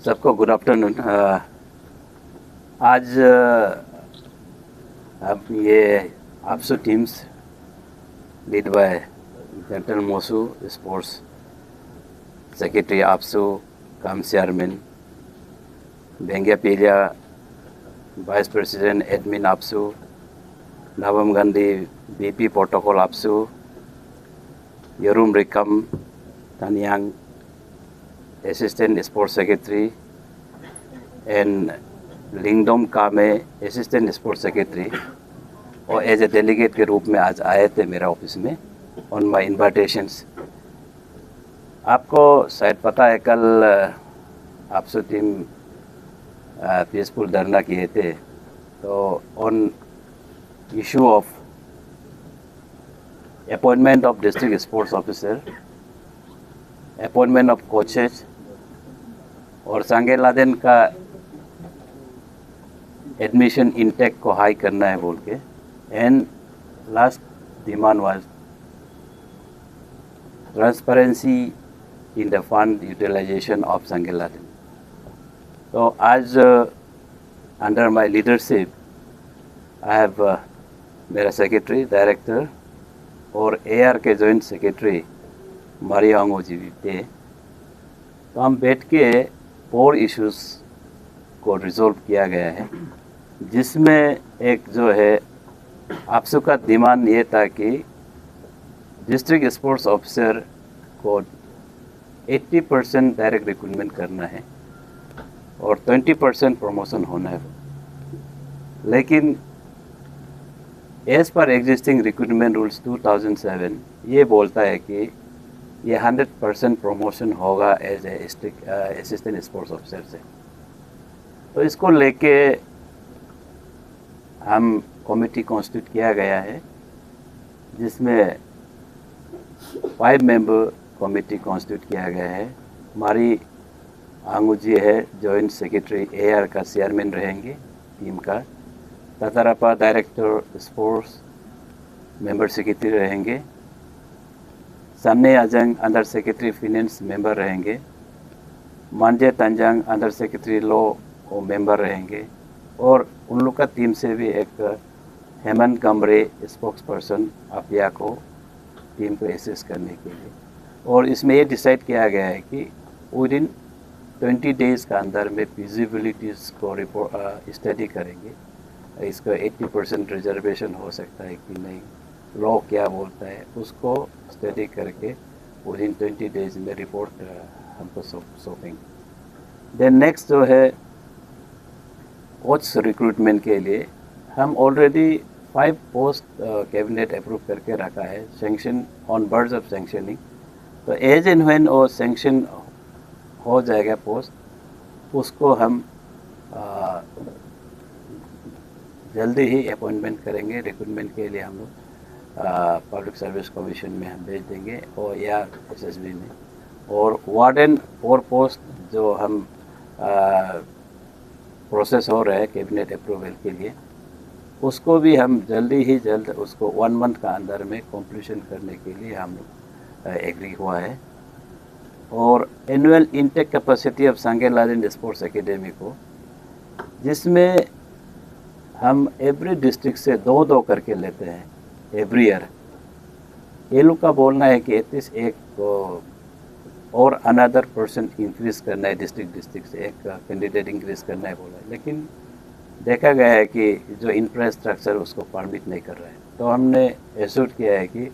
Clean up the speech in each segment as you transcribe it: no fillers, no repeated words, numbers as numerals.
सबको good afternoon. आज अब ये APSU teams lead by general Mosu sports secretary APSU काम chairman Bengia Pilia vice president admin APSU Navam Gandhi VP protocol APSU Yarum Rikam Taniang assistant sports secretary and Lingdom Kame assistant sports secretary और as a delegate के रूप में आज आए थे मेरा ऑफिस में ऑन माय इन्विटेशंस। आपको शायद पता है कल आपसू टीम पीसफुल धरना किए थे, तो on issue of appointment of district sports officer, appointment of coaches और सांगे लादेन का एडमिशन इनटेक को हाई करना है बोल के। And last demand was transparency in the fund utilization of Sangey Lhaden. तो आज under my leadership I have मेरा सेक्रेटरी डायरेक्टर और एआर के जॉइंट सेक्रेटरी मारिया अंगो जी भी थे। तो हम बैठ के 4 इश्यूज़ को रिजॉल्व किया गया है, जिसमें एक जो है आपसू का डिमांड ये था कि डिस्ट्रिक्ट स्पोर्ट्स ऑफिसर को 80% डायरेक्ट रिक्रूटमेंट करना है और 20% प्रमोशन होना है। लेकिन as per existing recruitment rules 2007 ये बोलता है कि ये 100% प्रमोशन होगा as a assistant sports officer से। तो इसको लेके हम कमेटी कॉन्स्टिट्यूट किया गया है, जिसमें 5 मेंबर कमेटी कॉन्स्टिट्यूट किया गया है। हमारी आंगू जी है जॉइंट सेक्रेटरी, एआर का चेयरमैन रहेंगे टीम का। ततारापा डायरेक्टर स्पोर्ट्स मेंबर सेक्रेटरी रहेंगे। सन्ने Ajang under secretary finance member रहेंगे। मांजे तंजांग अंडर सेक्रेटरी लॉ वो मेंबर रहेंगे। और उन लोग का टीम से भी एक हेमंत कमरे स्पोक्स पर्सन अपिया को टीम को असिस्ट करने के लिए। और इसमें ये डिसाइड किया गया है कि विद इन 20 डेज़ का अंदर में फिजिबिलिटीज़ को रिपोर्ट स्टडी करेंगे। इसका 80% रिजर्वेशन हो सकता है कि नहीं, लॉ क्या बोलता है, उसको स्टडी करके विद इन 20 डेज़ में रिपोर्ट हमको सौंपेंगे। देन नेक्स्ट जो है कोच रिक्रूटमेंट के लिए हम ऑलरेडी 5 पोस्ट कैबिनेट अप्रूव करके रखा है, sanction on birds of sanctioning. तो एज एंड व्हेन वो सेंक्शन हो जाएगा पोस्ट, उसको हम जल्दी ही अपॉइंटमेंट करेंगे। रिक्रूटमेंट के लिए हम लोग पब्लिक सर्विस कमीशन में हम भेज देंगे और या एसएसबी में। और वार्डन और पोस्ट जो हम प्रोसेस हो रहा है कैबिनेट अप्रूवल के लिए, उसको भी हम जल्द उसको 1 मंथ का अंदर में कंप्लीशन करने के लिए हम लोग एग्री हुआ है। और annual intake capacity of Sangey Lhaden sports academy को, जिसमें हम एवरी डिस्ट्रिक्ट से 2-2 करके लेते हैं एवरी ईयर। ये लोग का बोलना है कि एटलीस्ट एक और अनदर पर्सन इंक्रीज़ करना है, डिस्ट्रिक्ट से एक कैंडिडेट इंक्रीज़ करना है बोला है। लेकिन देखा गया है कि जो इंफ्रास्ट्रक्चर उसको परमिट नहीं कर रहा है। तो हमने एश्योर किया है कि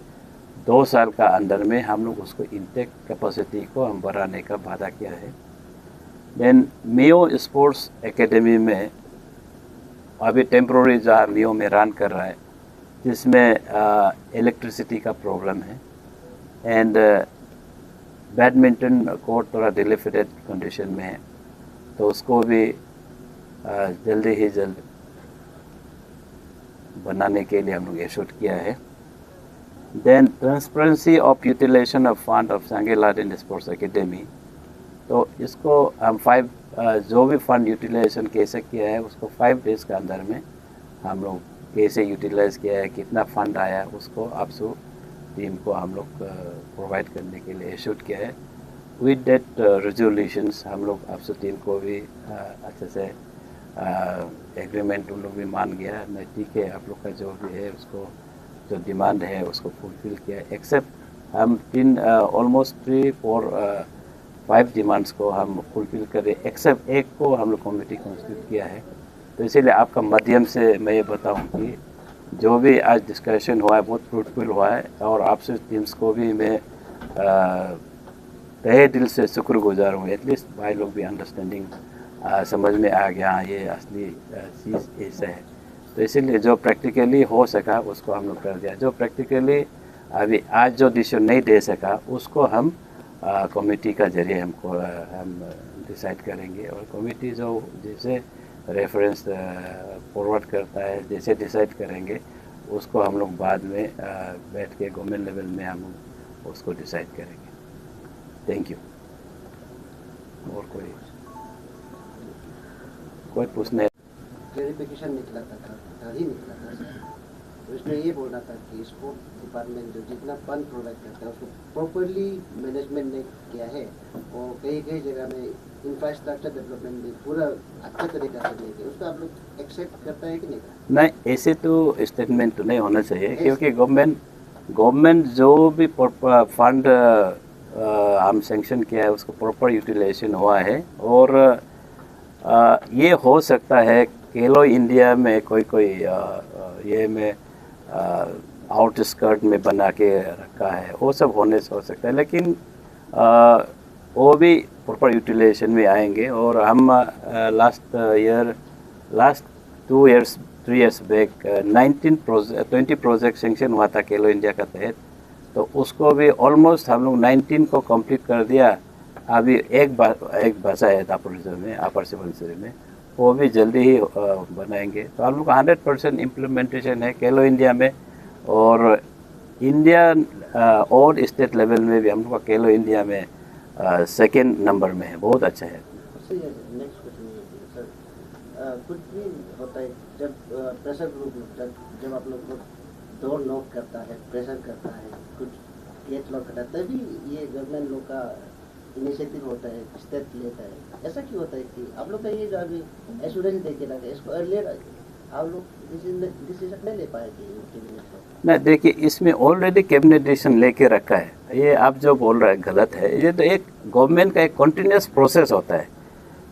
2 साल का अंदर में हम लोग उसको इनटेक कैपेसिटी को हम बढ़ाने का वादा किया है। देन मियो स्पोर्ट्स एकेडमी में अभी टेम्प्रोरी जहाँ मियो में रन कर रहा है, जिसमें इलेक्ट्रिसिटी का प्रॉब्लम है एंड बैडमिंटन कोर्ट थोड़ा डिलेफिटेड कंडीशन में है, तो उसको भी जल्द बनाने के लिए हम लोग एश्योर किया है। Then transparency of utilization of fund of Sangey Lhaden sports academy, तो इसको हम 5 जो भी फंड यूटिलाइजेशन कैसे किया है उसको 5 डेज़ के अंदर में हम लोग कैसे यूटिलाइज़ किया है, कितना फ़ंड आया, उसको आपसू टीम को हम लोग प्रोवाइड करने के लिए एश्योर किया है। विद दैट रेजोल्यूशंस हम लोग आपसे टीम को भी अच्छे से एग्रीमेंट उन लोग भी मान गया, मैं ठीक है आप लोग का जो भी है उसको जो डिमांड है उसको फुलफिल किया, एक्सेप्ट हम ऑलमोस्ट 3-4-5 डिमांड्स को हम फुलफिल करें, एक्सेप्ट एक को हम लोग कमेटी कॉन्स्टिट्यूट किया है। तो इसीलिए आपका माध्यम से मैं ये बताऊं कि जो भी आज डिस्कशन हुआ है बहुत फ्रूटफुल हुआ है, और आपसे टीम्स को भी मैं तहे दिल से शुक्रगुजार हूँ। एटलीस्ट भाई लोग भी अंडरस्टैंडिंग समझ में आ गया, ये असली चीज़ ऐसा है। तो इसीलिए जो प्रैक्टिकली हो सका उसको हम लोग कर दिया, जो प्रैक्टिकली अभी आज जो डिसीजन नहीं दे सका उसको हम कमेटी का जरिए हम डिसाइड करेंगे, और कमेटी जो जैसे रेफरेंस फॉरवर्ड करता है जैसे डिसाइड करेंगे उसको हम लोग बाद में बैठ के गवर्नमेंट लेवल में हम उसको डिसाइड करेंगे। Thank you. और कोई पूछने? क्लैरिफिकेशन निकला था ही निकला था सर, तो इसमें ये बोलना था कि स्पोर्ट डिपार्टमेंट जो जितना फंड प्रोवाइड करता है उसको प्रॉपरली मैनेजमेंट ने किया है, और कई कई जगह में इंफ्रास्ट्रक्चर डेवलपमेंट भी पूरा अच्छा तरीका से नहीं किया, उसको आप लोग एक्सेप्ट करता है कि नहीं? नहीं, ऐसे तो स्टेटमेंट तो नहीं होना चाहिए, क्योंकि गवर्नमेंट जो भी फंड हम सेंक्शन किया है उसको प्रॉपर यूटिलाइजेशन हुआ है, और ये हो सकता है खेलो इंडिया में कोई ये में आउटस्कर्ट में बना के रखा है, वो सब होने से हो सकता है, लेकिन वो भी प्रॉपर यूटिलाइजेशन में आएंगे। और हम last 3 years back 20 project sanction हुआ था खेलो इंडिया का तहत, तो उसको भी ऑलमोस्ट हम लोग 19 को कंप्लीट कर दिया। अभी एक भाषा है दापोर रिजर्व में, अपर सुबनसिरी में, वो भी जल्दी ही बनाएंगे। तो हम लोग 100% इम्प्लीमेंटेशन है खेलो इंडिया में, और इंडिया और स्टेट लेवल में भी हम लोग का खेलो इंडिया में सेकेंड नंबर में है, बहुत अच्छा है। नेक्स्ट क्वेश्चन सर, कुछ भी होता है जब प्रेशर ग्रुप जब आप लोग को दो नॉक करता है, प्रेशर करता है, कुछ गेट लॉक करता है, तभी ये गवर्नमेंट लोग का इनिशिएटिव होता है, स्टेप लेता है। ऐसा क्यों होता है कि आप लोग का ये जो अभी एश्योरेंस दे के रखा है, इसको अर्लियर आप लोग डिसीजन नहीं ले पाए कि नहीं, देखिए इसमें ऑलरेडी कैबिनेट डिसीजन लेके रखा है, ये आप जो बोल रहे हैं गलत है। ये तो एक गवर्नमेंट का एक कंटिन्यूस प्रोसेस होता है,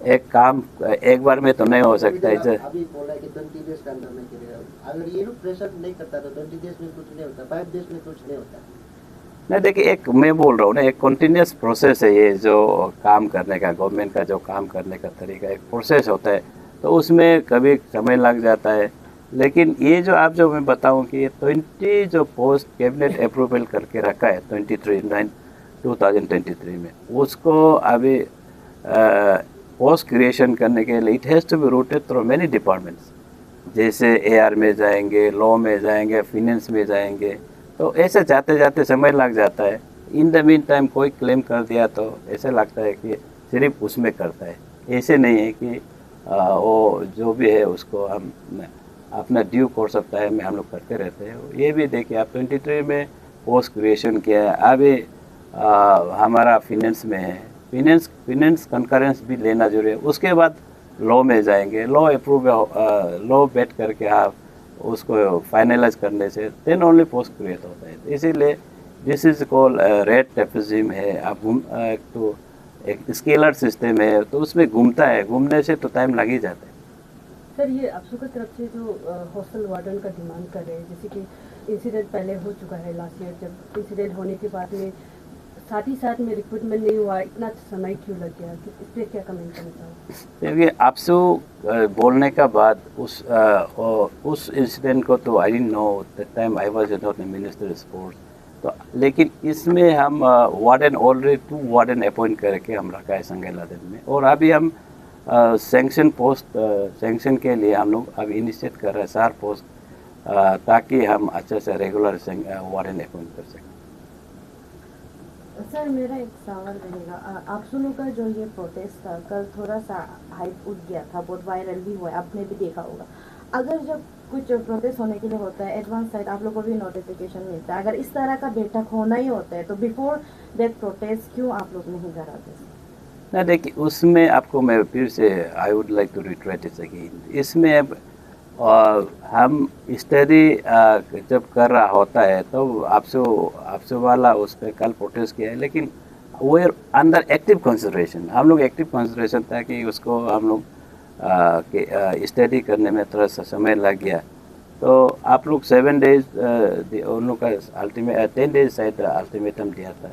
एक काम एक बार में तो नहीं हो सकता है। अभी बोला है कि 20 डेज का अंदर में करेगा, अगर ये लोग प्रेशर नहीं करता तो 20 डेज में कुछ नहीं होता, 5 डेज में कुछ नहीं होता। नहीं, देखिए एक मैं बोल रहा हूँ ना, एक कंटिन्यूस प्रोसेस है ये जो काम करने का, गवर्नमेंट का जो काम करने का तरीका एक प्रोसेस होता है, तो उसमें कभी समय लग जाता है। लेकिन ये जो आप जो मैं बताऊं कि ये 20 जो पोस्ट कैबिनेट अप्रूवल करके रखा है 2023 में, उसको अभी पोस्ट क्रिएशन करने के लिए it has to be routed through many departments, जैसे AR में जाएंगे, लॉ में जाएंगे, फिनेंस में जाएंगे, तो ऐसे जाते जाते समय लग जाता है। इन द मीन टाइम कोई क्लेम कर दिया तो ऐसे लगता है कि सिर्फ उसमें करता है, ऐसे नहीं है कि वो जो भी है उसको हम अपना ड्यू कोर्स ऑफ टाइम में हम लोग करते रहते हैं। ये भी देखिए आप 23 में पोस्ट क्रिएशन किया है, अभी हमारा फिनेंस में है, फिनेंस कंकरेंस भी लेना जरूरी है, उसके बाद लॉ में जाएंगे, लॉ अप्रूव लॉ बैठ करके आप उसको फाइनलाइज करने से देन ओनली पोस्ट क्रिएट होता है। इसीलिए this is called rate tapism है, आप तो एक स्केलर सिस्टम है, तो उसमें घूमता है, घूमने से तो टाइम लग ही जाता है। सर, ये आपसू की तरफ से जो हॉस्टल वार्डन का डिमांड कर रहे हैं, जैसे कि इंसिडेंट पहले हो चुका है लास्ट ईयर, जब इंसिडेंट होने के बाद में साथ में रिक्रूटमेंट नहीं हुआ, इतना समय क्यों लग गया, इस पर क्या कमेंट करना चाहोगे? देखिए आपसू बोलने का बाद उस इंसिडेंट को तो I didn't know that time, I was not the minister sports, तो लेकिन इसमें हम वार्डन ऑलरेडी 2 वार्डन अपॉइंट करके हम रखा है संगेलादेन में, और अभी हम सेंक्शन पोस्ट सेंक्शन के लिए हम लोग अभी इनिशिएट कर रहे हैं 4 पोस्ट, ताकि हम अच्छे से रेगुलर वार्डन अपॉइंट कर सकें। सर, मेरा एक सवाल रहेगा, आप सुनो का जो ये प्रोटेस्ट था कल थोड़ा सा हाइप उठ गया था, बहुत वायरल भी हुआ, आपने भी देखा होगा। अगर जब कुछ प्रोटेस्ट होने के लिए होता है एडवांस साइड आप लोगों को भी नोटिफिकेशन मिलता है, अगर इस तरह का बैठक होना ही होता है तो बिफोर दैट प्रोटेस्ट क्यों आप लोग नहीं कराते? ना देखिए, उसमें आपको मैं फिर से I would like to reiterate it again, इसमें अब हम स्टडी जब कर रहा होता है तो आपसे वाला उस पर कल प्रोटेस्ट किया है, लेकिन वो अंडर एक्टिव कंसिडरेशन, हम लोग एक्टिव कंसिडरेशन था कि उसको हम लोग स्टडी करने में थोड़ा सा समय लग गया। तो आप लोग 7 डेज उन लोग का अल्टीमेट 10 डेज शायद अल्टीमेटम दिया था,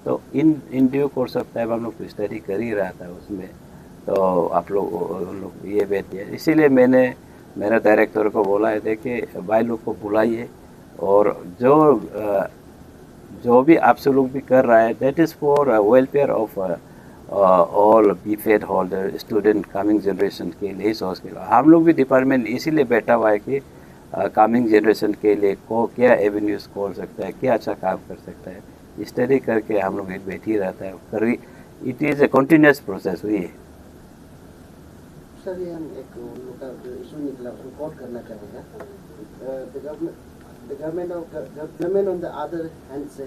तो in due course of time हम लोग स्टडी कर ही रहा था उसमें, तो आप लोग ये बैठ दिया। इसीलिए मैंने मेरे डायरेक्टर को बोला है, देखिए भाई लोग को बुलाइए, और जो भी आप सब लोग भी कर रहा है that is for welfare of all बीफेड होल्डर स्टूडेंट कमिंग जनरेशन के लिए सोच के हम लोग भी डिपार्टमेंट इसीलिए बैठा हुआ है कि कमिंग जनरेशन के लिए को क्या एवेन्यूज़ खोल सकता है, क्या अच्छा काम कर सकता है, स्टडी करके हम लोग एक बैठ ही रहता है करी। It is a continuous process हुई है। सर ये हम एक उनका इशू निकला उसको कोट करना चाहेंगे। The government on the other hand say,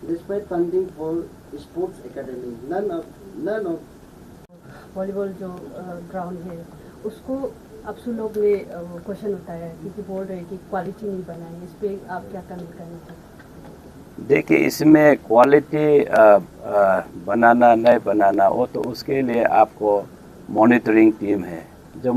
despite funding for sports academy, none of volleyball जो ग्राउंड है उसको आपसू लोग ने क्वेश्चन उठाया है क्योंकि बोल रहे हैं कि क्वालिटी नहीं बनाई, इस पर आप क्या कमेंट करना चाहते? देखिए, इसमें क्वालिटी बनाना नहीं बनाना वो तो उसके लिए आपको मॉनिटरिंग टीम है जो